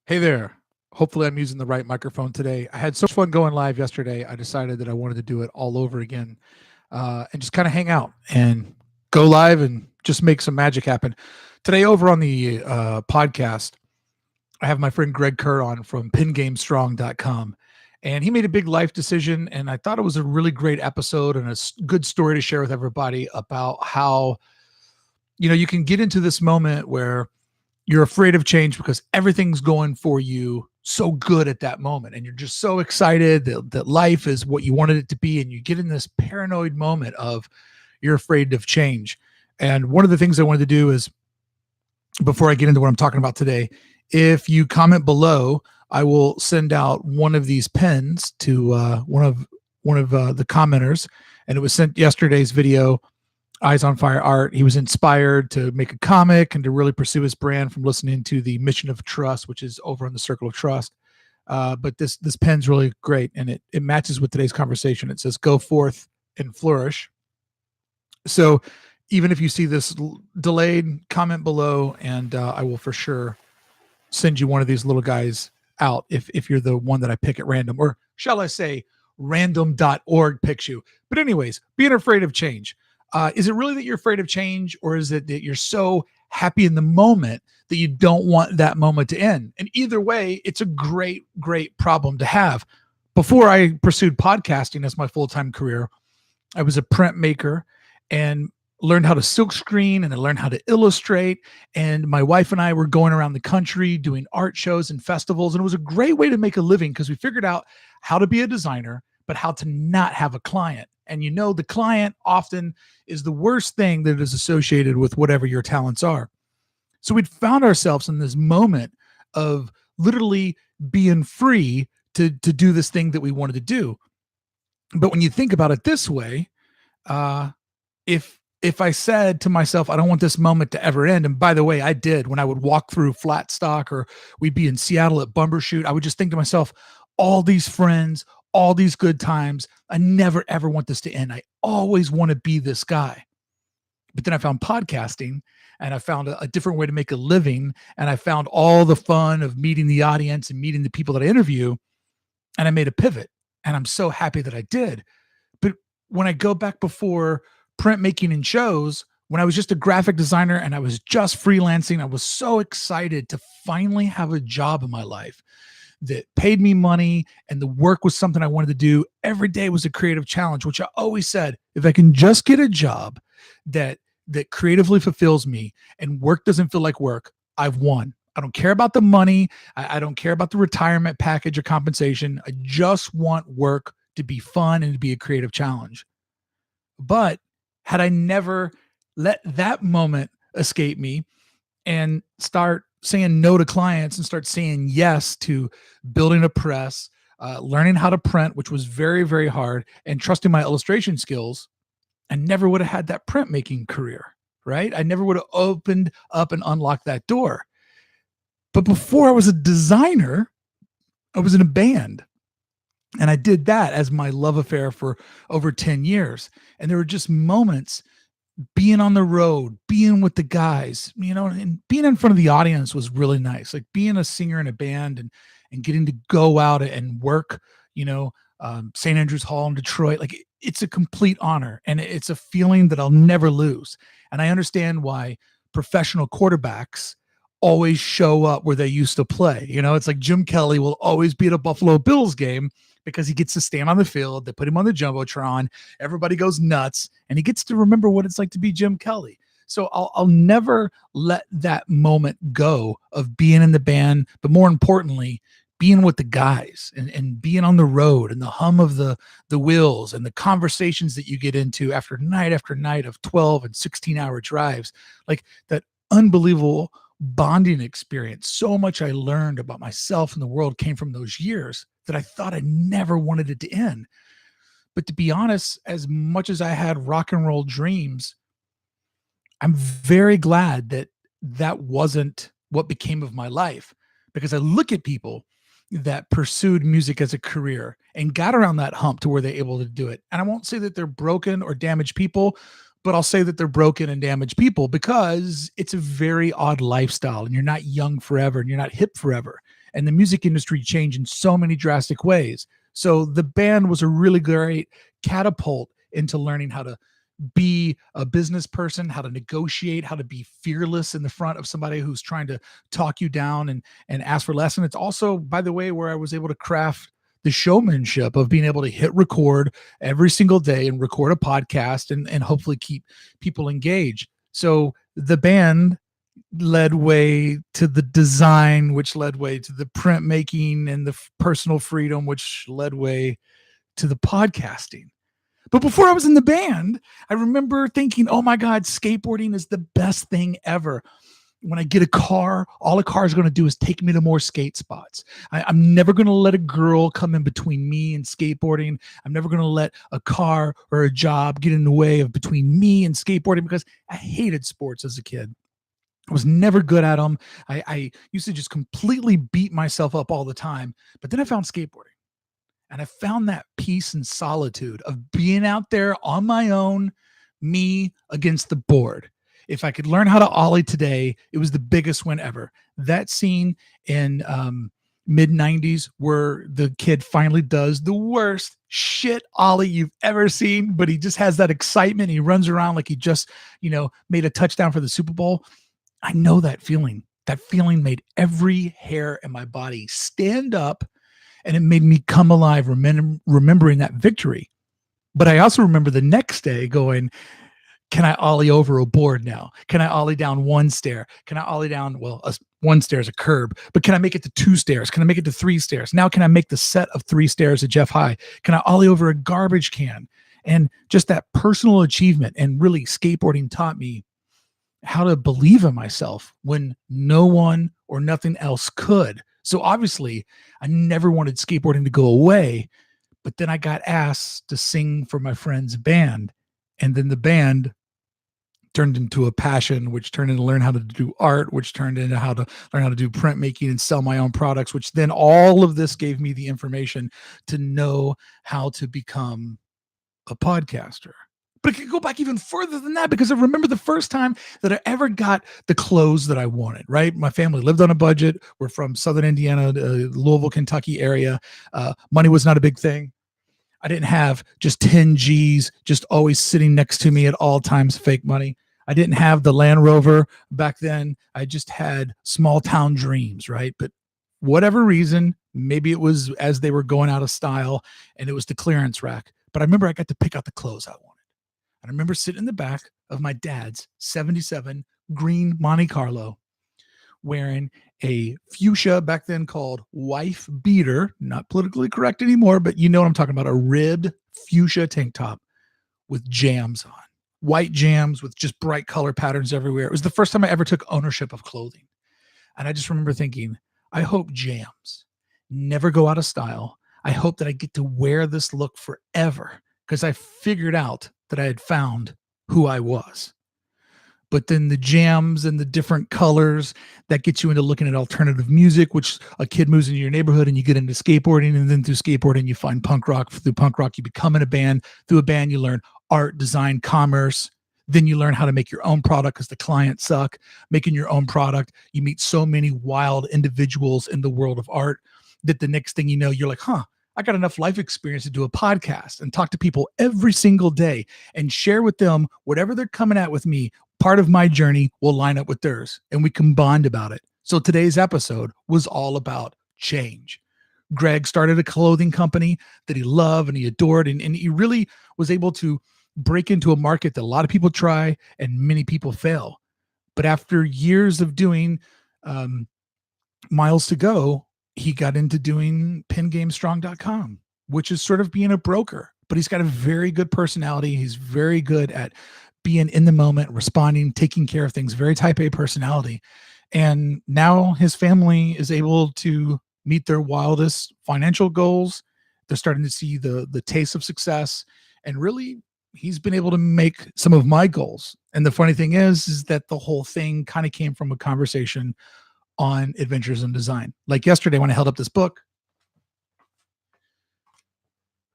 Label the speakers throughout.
Speaker 1: Hey there. Hopefully, I'm using the right microphone today. I had so much fun going live yesterday. I decided that I wanted to do it all over again and just kind of hang out and go live and just make some magic happen. Today, over on the podcast, I have my friend Greg Kerr on from pingamestrong.com. And he made a big life decision. And I thought it was a really great episode and a good story to share with everybody about how, you can get into this moment where you're afraid of change because everything's going for you so good at that moment. And you're just so excited that life is what you wanted it to be. And you get in this paranoid moment of you're afraid of change. And one of the things I wanted to do is, before I get into what I'm talking about today, if you comment below, I will send out one of these pens to one of the commenters. And it was sent yesterday's video, Eyes on Fire Art. He was inspired to make a comic and to really pursue his brand from listening to the Mission of Trust, which is over in the Circle of Trust. But this pen's really great, and it matches with today's conversation. It says, "Go forth and flourish." So even if you see this delayed, comment below, and I will for sure send you one of these little guys out if you're the one that I pick at random, or shall I say random.org picks you. But anyways, being afraid of change. Is it really that you're afraid of change, or is it that you're so happy in the moment that you don't want that moment to end? And either way, it's a great, great problem to have. Before I pursued podcasting as my full-time career, I was a printmaker and learned how to silkscreen, and I learned how to illustrate. And my wife and I were going around the country doing art shows and festivals. And it was a great way to make a living because we figured out how to be a designer, but how to not have a client. And the client often is the worst thing that is associated with whatever your talents are. So we'd found ourselves in this moment of literally being free to do this thing that we wanted to do. But when you think about it this way, if I said to myself, I don't want this moment to ever end. And by the way, I did. When I would walk through Flatstock, or we'd be in Seattle at Bumbershoot, I would just think to myself, all these friends, all these good times, I never, ever want this to end. I always want to be this guy. But then I found podcasting, and I found a different way to make a living. And I found all the fun of meeting the audience and meeting the people that I interview. And I made a pivot, and I'm so happy that I did. But when I go back before printmaking and shows, when I was just a graphic designer and I was just freelancing, I was so excited to finally have a job in my life that paid me money, and the work was something I wanted to do. Every day was a creative challenge, which I always said, if I can just get a job that creatively fulfills me and work doesn't feel like work, I've won. I don't care about the money. I don't care about the retirement package or compensation. I just want work to be fun and to be a creative challenge. But had I never let that moment escape me and start saying no to clients and start saying yes to building a press, learning how to print, which was very, very hard, and trusting my illustration skills, I never would have had that printmaking career, right? I never would have opened up and unlocked that door. But before I was a designer, I was in a band. And I did that as my love affair for over 10 years. And there were just moments being on the road, being with the guys, and being in front of the audience was really nice. Like being a singer in a band and getting to go out and work, St. Andrews Hall in Detroit. Like it's a complete honor, and it's a feeling that I'll never lose. And I understand why professional quarterbacks always show up where they used to play. It's like Jim Kelly will always be at a Buffalo Bills game because he gets to stand on the field. They put him on the Jumbotron. Everybody goes nuts, and he gets to remember what it's like to be Jim Kelly. So I'll never let that moment go of being in the band, but more importantly, being with the guys and being on the road, and the hum of the wheels and the conversations that you get into after night of 12 and 16-hour drives, like that unbelievable bonding experience. So much I learned about myself and the world came from those years that I thought I never wanted it to end. But to be honest, as much as I had rock and roll dreams, I'm very glad that that wasn't what became of my life, because I look at people that pursued music as a career and got around that hump to where they're able to do it. And I won't say that they're broken or damaged people, but I'll say that they're broken and damaged people because it's a very odd lifestyle, and you're not young forever and you're not hip forever. and the music industry changed in so many drastic ways. So the band was a really great catapult into learning how to be a business person, how to negotiate, how to be fearless in the front of somebody who's trying to talk you down and ask for less. And it's also, by the way, where I was able to craft the showmanship of being able to hit record every single day and record a podcast and hopefully keep people engaged. So the band led way to the design, which led way to the printmaking and the personal freedom, which led way to the podcasting. But before I was in the band, I remember thinking, oh my God, skateboarding is the best thing ever. When I get a car, all a car is going to do is take me to more skate spots. I'm never going to let a girl come in between me and skateboarding. I'm never going to let a car or a job get in the way of between me and skateboarding, because I hated sports as a kid. I was never good at them. I used to just completely beat myself up all the time. But then I found skateboarding. And I found that peace and solitude of being out there on my own, me against the board. If I could learn how to ollie today, it was the biggest win ever. That scene in mid 90s where the kid finally does the worst shit ollie you've ever seen, but he just has that excitement. He runs around like he just, made a touchdown for the Super Bowl. I know that feeling. That feeling made every hair in my body stand up. And it made me come alive, remembering that victory. But I also remember the next day going, can I ollie over a board now? Can I ollie down one stair? Can I ollie down, one stair is a curb, but can I make it to 2 stairs? Can I make it to 3 stairs? Now can I make the set of 3 stairs at Jeff High? Can I ollie over a garbage can? And just that personal achievement. And really, skateboarding taught me how to believe in myself when no one or nothing else could. So obviously, I never wanted skateboarding to go away, but then I got asked to sing for my friend's band. And then the band turned into a passion, which turned into learn how to do art, which turned into how to learn how to do printmaking and sell my own products, which then all of this gave me the information to know how to become a podcaster. But it could go back even further than that, because I remember the first time that I ever got the clothes that I wanted, right? My family lived on a budget. We're from Southern Indiana, Louisville, Kentucky area. Money was not a big thing. I didn't have just 10 G's just always sitting next to me at all times, fake money. I didn't have the Land Rover back then. I just had small town dreams, right? But whatever reason, maybe it was as they were going out of style and it was the clearance rack. But I remember I got to pick out the clothes I wanted. I remember sitting in the back of my dad's 77 green Monte Carlo wearing a fuchsia, back then called wife beater, not politically correct anymore, but you know what I'm talking about, a ribbed fuchsia tank top with jams on, white jams with just bright color patterns everywhere. It was the first time I ever took ownership of clothing. And I just remember thinking, I hope jams never go out of style. I hope that I get to wear this look forever, because I figured out that I had found who I was. But then the jams and the different colors that get you into looking at alternative music, which a kid moves into your neighborhood and you get into skateboarding, and then through skateboarding, you find punk rock. Through punk rock, you become in a band. Through a band, you learn art, design, commerce. Then you learn how to make your own product because the clients suck. Making your own product, you meet so many wild individuals in the world of art that the next thing you know, you're like, I got enough life experience to do a podcast and talk to people every single day and share with them whatever they're coming at with me. Part of my journey will line up with theirs, and we can bond about it. So today's episode was all about change. Greg started a clothing company that he loved and he adored, and he really was able to break into a market that a lot of people try and many people fail. But after years of doing miles to go, he got into doing pengamestrong.com, which is sort of being a broker, but he's got a very good personality. He's very good at being in the moment, responding, taking care of things, very type A personality. And now his family is able to meet their wildest financial goals. They're starting to see the taste of success, and really he's been able to make some of my goals. And the funny thing is that the whole thing kind of came from a conversation on adventures in design. Like yesterday when I held up this book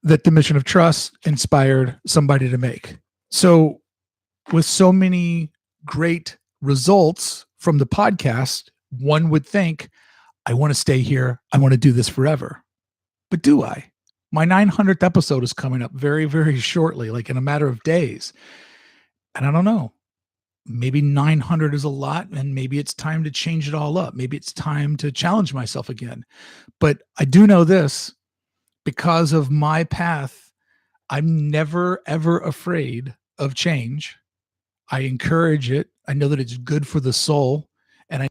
Speaker 1: that the mission of trust inspired somebody to make. So with so many great results from the podcast, one would think I want to stay here. I want to do this forever. But do I? My 900th episode is coming up very, very shortly, like in a matter of days. And I don't know. Maybe 900 is a lot, and maybe it's time to change it all up. Maybe it's time to challenge myself again. But I do know this, because of my path, I'm never, ever afraid of change. I encourage it. I know that it's good for the soul. And I